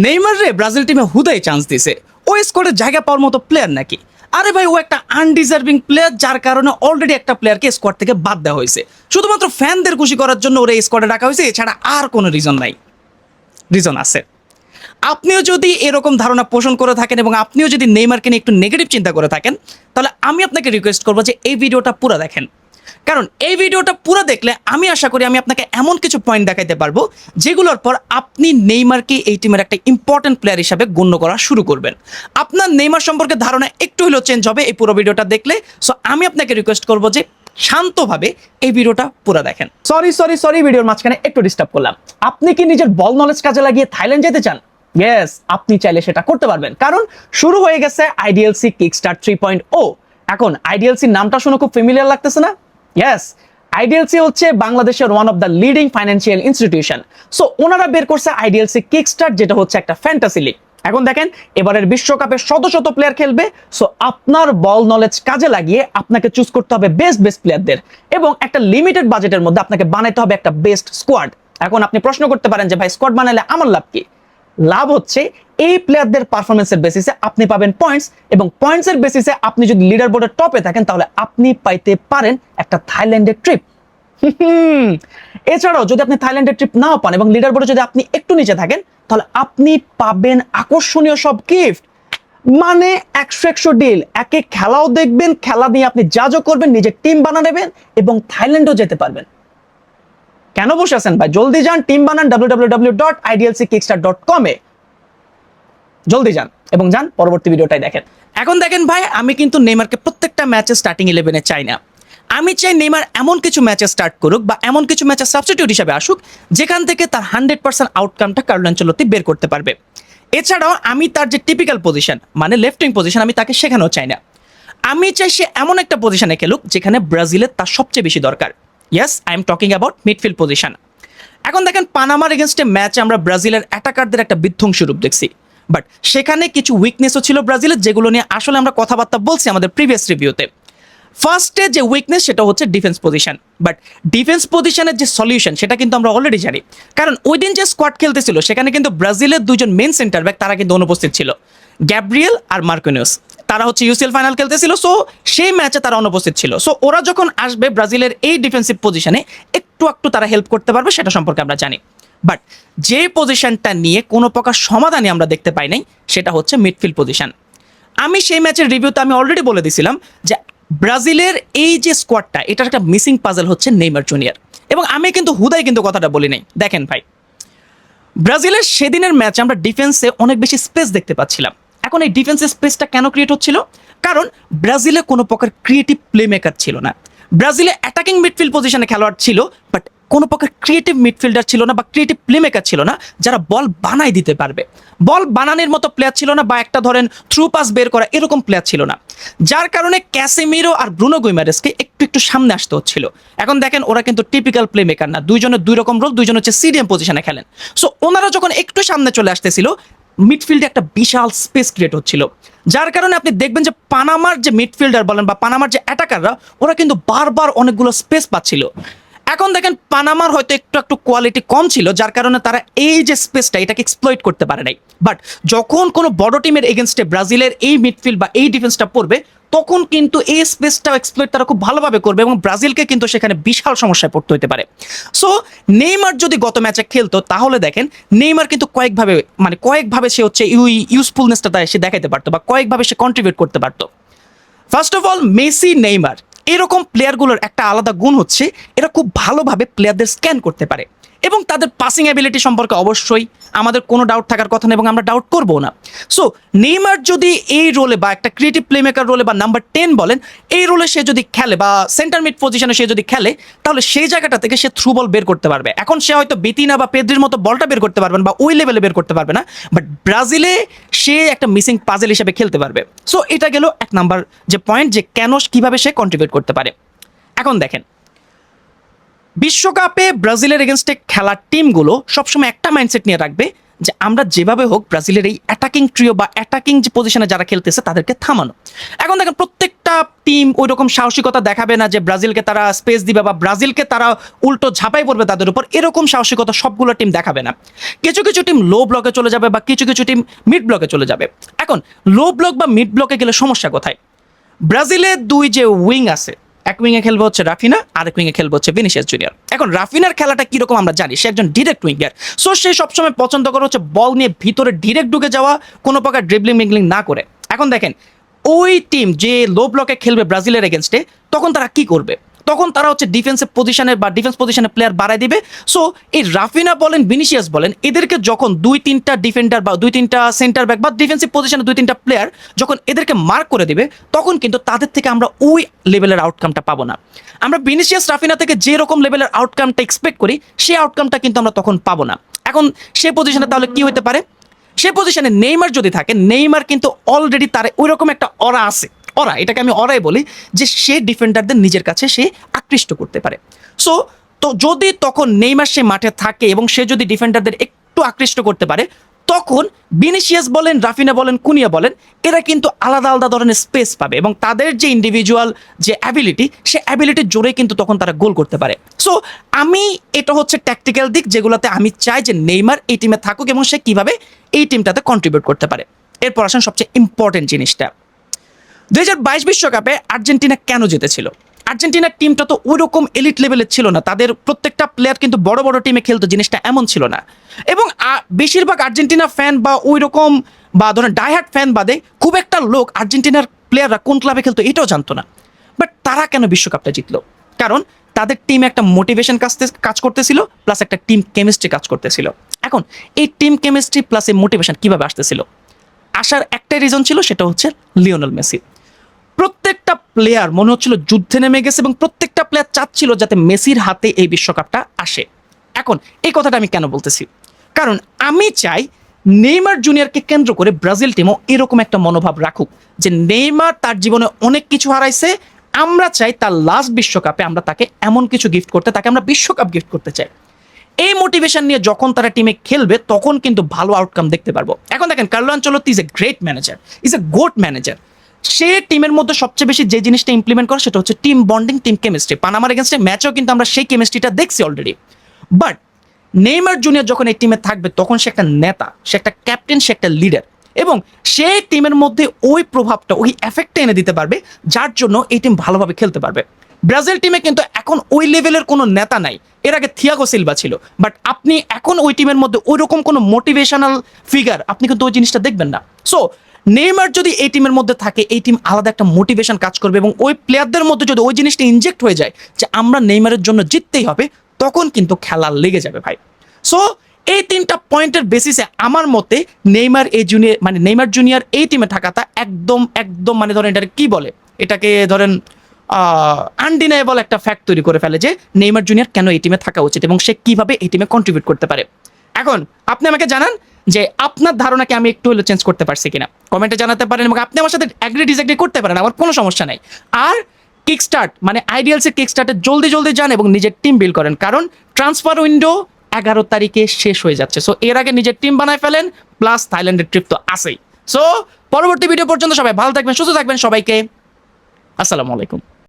Neymar রে Brazil টিমে হুদাই চান্স দিছে। ও স্কোয়াডে জায়গা পাওয়ার মতো প্লেয়ার নাকি? আরে ভাই, ও একটা আনডিজার্ভিং প্লেয়ার, যার কারণে অলরেডি একটা প্লেয়ারকে স্কোয়াড থেকে বাদ দেওয়া হয়েছে। শুধুমাত্র ফ্যানদের খুশি করার জন্য ওরা এই স্কোয়াডে রাখা হয়েছে, এছাড়া আর কোনো রিজন নাই। রিজন আছে। আপনিও যদি এরকম ধারণা পোষণ করে থাকেন এবং আপনিও যদি নেইমারকে নিয়ে একটু নেগেটিভ চিন্তা করে থাকেন, তাহলে আমি আপনাকে রিকোয়েস্ট করবো যে এই ভিডিওটা পুরো দেখেন। কারণ এই ভিডিওটা পুরো দেখলে আমি আশা করি আমি আপনাকে এমন কিছু পয়েন্ট দেখাইতে পারবো যেগুলোর পর আপনি নেইমারকে এই টিমের একটা ইম্পর্টেন্ট প্লেয়ার হিসাবে গণ্য করা শুরু করবেন। আপনার নেইমার সম্পর্কে ধারণা একটু হলেও চেঞ্জ হবে এই পুরো ভিডিওটা দেখলে। সো আমি আপনাকে রিকোয়েস্ট করবো যে শান্তভাবে এই ভিডিওটা পুরো দেখেন। সরি, ভিডিওর মাঝখানে একটু ডিস্টার্ব করলাম। আপনি কি নিজের বল নলেজ কাজে লাগিয়ে থাইল্যান্ড যেতে চান? ইয়েস, আপনি চাইলে সেটা করতে পারবেন, কারণ শুরু হয়ে গেছে আইডিএলসি কিকস্টার্ট 3.0। এখন আইডিএলসি নামটা শুনে খুব ফ্যামিলিয়ার লাগতেছে না? ইয়েস, আইডিএলসি হচ্ছে বাংলাদেশের one of the leading financial institution. So ওনারা বের করছে আইডিএলসি কিকস্টার্ট, যেটা হচ্ছে একটা ফ্যান্টাসি লিগ। এখন দেখেন, এবারের বিশ্বকাপে শত শত প্লেয়ার খেলবে। সো আপনার বল নলেজ কাজে লাগিয়ে আপনাকে চুজ করতে হবে বেস্ট প্লেয়ারদের, এবং একটা লিমিটেড বাজেটের মধ্যে আপনাকে বানাইতে হবে একটা বেস্ট স্কোয়াড। এখন আপনি প্রশ্ন করতে পারেন যে ভাই, স্কোয়াড বানালে আমার লাভ কি? লাভ হচ্ছে এই প্লেয়ারদের পারফরমেন্সের বেসিসে আপনি পাবেন পয়েন্টস, এবং পয়েন্টসের বেসিসে আপনি যদি লিডার বোর্ডের টপে থাকেন তাহলে আপনি পাইতে পারেন একটা থাইল্যান্ডের ট্রিপ। এছাড়াও যদি আপনি থাইল্যান্ডের ট্রিপ নাও পান এবং লিডার বোর্ডে যদি আপনি একটু নিচে থাকেন, তাহলে আপনি পাবেন আকর্ষণীয় সব গিফট। মানে 100 ডিল, একে খেলাও দেখবেন, খেলা নিয়ে আপনি যা করবেন, নিজের টিম বানাবেন এবং থাইল্যান্ডও যেতে পারবেন। কেন বসে আছেন ভাই? জলদি যান, টিম বানান www.idlckickstart.com এ। জলদি যান এবং যান পরবর্তী ভিডিওটাই দেখেন। এখন দেখেন ভাই, আমি কিন্তু নেইমারকে প্রত্যেকটা ম্যাচে স্টার্টিং 11-এ চাই না। আমি চাই নেইমার এমন কিছু ম্যাচে স্টার্ট করুক বা এমন কিছু ম্যাচে সাবস্টিটিউট হিসেবে আসুক যেখান থেকে তার 100% আউটকামটা কার্লো আনচেলত্তি বের করতে পারবে। এছাড়াও আমি তার যে টিপিক্যাল পজিশন, মানে লেফট উইং পজিশন, আমি তাকে শেখানো চাই না। আমি চাই সে এমন একটা পজিশনে খেলুক যেখানে ব্রাজিলের তার সবচেয়ে বেশি দরকার। Yes, I am talking about midfield position. এখন দেখেন, পানামার এগেনস্টে ম্যাচে আমরা ব্রাজিলের অ্যাটাকারদের একটা বিধ্বংসী রূপ দেখছি, বাট সেখানে কিছু উইকনেসও ছিল ব্রাজিলের, যেগুলো নিয়ে আসলে আমরা কথাবার্তা বলছি আমাদের প্রিভিয়াস রিভিউতে। ফার্স্টে যে উইকনেস সেটা হচ্ছে ডিফেন্স পজিশন, বাট ডিফেন্স পজিশনের যে সলিউশন সেটা কিন্তু আমরা অলরেডি জানি। কারণ ওই দিন যে স্কোয়াড খেলতেছিল সেখানে কিন্তু ব্রাজিলের দুজন মেন সেন্টার ব্যাক তারা কিন্তু অনুপস্থিত ছিল, গ্যাব্রিয়েল আর মার্কিনিউস। তারা হচ্ছে ইউসিএল ফাইনাল খেলতেছিল, সো সেই ম্যাচে তারা অনুপস্থিত ছিল। সো ওরা যখন আসবে ব্রাজিলের এই ডিফেন্সিভ পজিশনে একটু তারা হেল্প করতে পারবে, সেটা সম্পর্কে আমরা জানি। বাট যে পজিশনটা নিয়ে কোনো প্রকার সমাধানই আমরা দেখতে পাই নাই সেটা হচ্ছে মিডফিল্ড পজিশন। আমি সেই ম্যাচের রিভিউতে আমি অলরেডি বলে দিয়েছিলাম যে ব্রাজিলের এই যে স্কোয়াডটা, এটার একটা মিসিং পাজল হচ্ছে নেইমার জুনিয়র। এবং আমি কিন্তু হুদাই কিন্তু কথাটা বলি নাই। দেখেন ভাই, ব্রাজিলের সেদিনের ম্যাচে আমরা ডিফেন্সে অনেক বেশি স্পেস দেখতে পাচ্ছিলাম। এখন এই ডিফেন্সের স্পেসটা কেন ক্রিয়েট হচ্ছিল? কারণ ব্রাজিলে কোনো প্রকার ক্রিয়েটিভ প্লে মেকার ছিল না। ব্রাজিলে অ্যাটাকিং মিডফিল্ড পজিশনে খেলোয়াড় ছিল, বাট কোনো প্রকার ক্রিয়েটিভ মিডফিল্ডার ছিল না বা ক্রিয়েটিভ প্লে মেকার ছিল না যারা বল বানাই দিতে পারবে। বল বানানোর মতো প্লেয়ার ছিল না, বা একটা ধরেন থ্রু পাস বের করা এরকম প্লেয়ার ছিল না, যার কারণে ক্যাসেমিরো আর ব্রুনো গুইমারেসকে একটু সামনে আসতে হচ্ছিল। এখন দেখেন, ওরা কিন্তু টিপিক্যাল প্লে মেকার না, দুইজনের দুই রকম রোল, দুইজন হচ্ছে সিডিএম পজিশনে খেলেন। সো ওনারা যখন একটু সামনে চলে আসতেছিল, মিডফিল্ডে একটা বিশাল স্পেস ক্রিয়েট হচ্ছিল, যার কারণে আপনি দেখবেন যে পানামার যে মিডফিল্ডার বলেন বা পানামার যে অ্যাটাকাররা, ওরা কিন্তু বারবার অনেকগুলো স্পেস পাচ্ছিল। এখন দেখেন, পানামার হয়তো একটু কোয়ালিটি কম ছিল, যার কারণে তারা এই যে স্পেসটা এটাকে এক্সপ্লয়েট করতে পারে নাই। বাট যখন কোনো বড় টিমের এগেনস্টে ব্রাজিলের এই মিডফিল্ড বা এই ডিফেন্সটা পড়বে, তখন কিন্তু এই স্পেসটাও এক্সপ্লয়েট তারা খুব ভালোভাবে করবে এবং ব্রাজিলকে কিন্তু সেখানে বিশাল সমস্যায় পড়তে হতে পারে। সো নেইমার যদি গত ম্যাচে খেলতো, তাহলে দেখেন নেইমার কিন্তু কয়েকভাবে সে হচ্ছে ইউজফুলনেসটা সে দেখাতে পারতো বা কয়েকভাবে সে কন্ট্রিবিউট করতে পারতো। First of all, Messi, Neymar এরকম প্লেয়ারগুলোর একটা আলাদা গুণ হচ্ছে এরা খুব ভালোভাবে প্লেয়ারদের স্ক্যান করতে পারে, এবং তাদের পাসিং অ্যাবিলিটি সম্পর্কে অবশ্যই আমাদের কোনো ডাউট থাকার কথা না, এবং আমরা ডাউট করবো না। সো নেইমার যদি এই রোলে বা একটা ক্রিয়েটিভ প্লেমেকার রোলে বা নাম্বার 10 বলেন, এই রোলে সে যদি খেলে বা সেন্টার মিড পজিশনে সে যদি খেলে, তাহলে সেই জায়গাটা থেকে সে থ্রু বল বের করতে পারবে। এখন সে হয়তো বিতিনা বা পেদ্রির মতো বলটা বের করতে পারবেন বা ওই লেভেলে বের করতে পারবে না, বাট ব্রাজিলে সে একটা মিসিং পাজেল হিসেবে খেলতে পারবে। সো এটা গেল এক নাম্বার যে পয়েন্ট, যে কেন কিভাবে সে কন্ট্রিবিউট করতে পারে। এখন দেখেন, বিশ্বকাপে ব্রাজিলের এগেনস্টে খেলার টিমগুলো সবসময় একটা মাইন্ডসেট নিয়ে রাখবে যে আমরা যেভাবে হোক ব্রাজিলের এই অ্যাটাকিং ট্রিও বা অ্যাটাকিং যে পজিশনে যারা খেলতেছে তাদেরকে থামানো। এখন দেখেন, প্রত্যেকটা প্রত্যেকটা টিম ওই রকম সাহসিকতা দেখাবে না যে ব্রাজিলকে তারা স্পেস দিবে বা ব্রাজিলকে তারা উল্টো ঝাঁপাই পড়বে তাদের উপর, এরকম সাহসিকতা সবগুলো টিম দেখাবে না। কিছু কিছু টিম লো ব্লকে চলে যাবে বা কিছু কিছু টিম মিড ব্লকে চলে যাবে। এখন লো ব্লক বা মিড ব্লকে গেলে সমস্যা কোথায়? ব্রাজিলের দুই যে উইং আছে, এক উইংয়ে খেলবে হচ্ছে রাফিনা, আরেক উইংয়ে খেলবে হচ্ছে ভিনিসিয়াস জুনিয়র। এখন রাফিনার খেলাটা কিরকম আমরা জানি, সে একজন ডিরেক্ট উইঙ্গার। সো সে সবসময় পছন্দ করে হচ্ছে বল নিয়ে ভিতরে ডিরেক্ট ঢুকে যাওয়া, কোনো প্রকার ড্রিবলিং মিংলিং না করে। এখন দেখেন ওই টিম যে লো ব্লকে খেলবে ব্রাজিলের এগেনস্টে, তখন তারা কি করবে? তখন তারা হচ্ছে ডিফেন্সিভ পজিশনের বা ডিফেন্স পজিশনের প্লেয়ার বাড়ায় দিবে। সো এই রাফিনা বলেন, ভিনিসিয়াস বলেন, এদেরকে যখন 2-3টা ডিফেন্ডার বা 2-3টা সেন্টার ব্যাক বা ডিফেন্সিভ পজিশনে 2-3টা প্লেয়ার যখন এদেরকে মার্ক করে দিবে, তখন কিন্তু তাদের থেকে আমরা ওই লেভেলের আউটকামটা পাবো না। আমরা ভিনিসিয়াস রাফিনা থেকে যে রকম লেভেলের আউটকামটা এক্সপেক্ট করি, সেই আউটকামটা কিন্তু আমরা তখন পাবো না। এখন সে পজিশনে তাহলে কি হতে পারে? সে পজিশনে নেইমার যদি থাকে, নেইমার কিন্তু অলরেডি তার ওই রকম একটা অরা আছে, অরা, এটাকে আমি অরাই বলি, যে সে ডিফেন্ডারদের নিজের কাছে সে আকৃষ্ট করতে পারে। সো তো যদি তখন নেইমার সে মাঠে থাকে এবং সে যদি ডিফেন্ডারদের একটু আকৃষ্ট করতে পারে, তখন ভিনিসিয়াস বলেন, রাফিনা বলেন, কুনিয়া বলেন, এরা কিন্তু আলাদা আলাদা ধরনের স্পেস পাবে এবং তাদের যে ইন্ডিভিজুয়াল যে অ্যাবিলিটি, সে অ্যাবিলিটির জোরে কিন্তু তখন তারা গোল করতে পারে। সো আমি, এটা হচ্ছে ট্যাকটিক্যাল দিক যেগুলোতে আমি চাই যে নেইমার এই টিমে থাকুক এবং সে কিভাবে এই টিমটাতে কন্ট্রিবিউট করতে পারে। এরপর আসেন সবচেয়ে ইম্পর্টেন্ট জিনিসটা, 2022 বিশ্বকাপে আর্জেন্টিনা কেন জিতেছিল? আর্জেন্টিনার টিমটা তো ওই রকম এলিট লেভেলের ছিল না, তাদের প্রত্যেকটা প্লেয়ার কিন্তু বড় বড় টিমে খেলতো, জিনিসটা এমন ছিল না। এবং বেশিরভাগ আর্জেন্টিনা ফ্যান বা ওই রকম বা ধরেন ডাইহার্ট ফ্যান বাদে খুব একটা লোক আর্জেন্টিনার প্লেয়াররা কোন ক্লাবে খেলতো এটাও জানতো না। বাট তারা কেন বিশ্বকাপটা জিতলো? কারণ তাদের টিমে একটা মোটিভেশন কাজ করতেছিল, প্লাস একটা টিম কেমিস্ট্রি কাজ করতেছিল। এখন এই টিম কেমিস্ট্রি প্লাস এই মোটিভেশন কিভাবে আসতেছিল? আসার একটাই রিজন ছিল, সেটা হচ্ছে লিওনেল মেসি। প্রত্যেকটা প্লেয়ার মনে হচ্ছিল যুদ্ধে নেমে গেছে এবং প্রত্যেকটা প্লেয়ার চাচ্ছিল যাতে মেসির হাতে এই বিশ্বকাপটা আসে। এখন এই কথাটা আমি কেন বলতেছি? কারণ আমি চাই নেইমার জুনিয়রকে কেন্দ্র করে ব্রাজিল টিমও এরকম একটা মনোভাব রাখুক যে নেইমার তার জীবনে অনেক কিছু হারাইছে, আমরা চাই তার লাস্ট বিশ্বকাপে আমরা তাকে এমন কিছু গিফট করতে, তাকে আমরা বিশ্বকাপ গিফট করতে চাই। এই মোটিভেশন নিয়ে যখন তারা টিমে খেলবে তখন কিন্তু ভালো আউটকাম দেখতে পারবো। এখন দেখেন Carlo Ancelotti is a great manager, is a GOAT manager. সে টিমের মধ্যে সবচেয়ে বেশি যে জিনিসটা ইমপ্লিমেন্ট করে সেটা হচ্ছে টিম বন্ডিং, টিম কেমিস্ট্রি। পানামার এগেনস্টে ম্যাচেও কিন্তু আমরা সেই কেমিস্ট্রিটা দেখছি অলরেডি। বাট নেইমার জুনিয়র যখন এই টিমে থাকবে তখন সে একটা নেতা, সে একটা ক্যাপ্টেন, সে একটা লিডার এবং সে টিমের মধ্যে ওই প্রভাবটা, ওই এফেক্টটা এনে দিতে পারবে যার জন্য এই টিম ভালোভাবে খেলতে পারবে। ব্রাজিল টিমে কিন্তু এখন ওই লেভেলের কোনো নেতা নাই। এর আগে থিয়াগো সিলভা ছিল, বাট আপনি এখন ওই টিমের মধ্যে ওই রকম কোনো মোটিভেশনাল ফিগার আপনি কিন্তু ওই জিনিসটা দেখবেন না। সো নেইমার যদি এই টিমের মধ্যে থাকে, এই টিম আলাদা একটা মোটিভেশন কাজ করবে এবং ওই প্লেয়ারদের মধ্যে যদি ওই জিনিসটা ইনজেক্ট হয়ে যায় যে আমরা নেইমারের জন্য জিততেই হবে, তখন কিন্তু খেলা লেগে যাবে ভাই। সো এই 3টা পয়েন্টের বেসিসে আমার মতে নেইমার এই জুনিয়র, মানে নেইমার জুনিয়র এই টিমে থাকাটা একদম একদম মানে ধরেন এটাকে কি বলে, এটাকে ধরেন আনডিনায়েবল একটা ফ্যাক্ট তৈরি করে ফেলে যে নেইমার জুনিয়র কেন এই টিমে থাকা উচিত এবং সে কিভাবে এই টিমে কন্ট্রিবিউট করতে পারে। এখন আপনি আমাকে জানান যে আপনার ধারণাকে আমি একটু হলেও চেঞ্জ করতে পারছি কিনা, কমেন্টে জানাতে পারেন এবং আপনি আমার সাথে অ্যাগ্রি ডিসঅ্যাগ্রি করতে পারেন, আমার কোনো সমস্যা নাই। আর কিক স্টার্ট মানে আইডিয়ালসের কিক স্টার্টে জলদি জলদি যান এবং নিজের টিম বিল্ড করেন, কারণ ট্রান্সফার উইন্ডো 11 তারিখে শেষ হয়ে যাচ্ছে। সো এর আগে নিজের টিম বানায় ফেলেন, প্লাস থাইল্যান্ডের ট্রিপ তো আসেই। সো পরবর্তী ভিডিও পর্যন্ত সবাই ভালো থাকবেন, সুস্থ থাকবেন, সবাইকে আসসালামু আলাইকুম।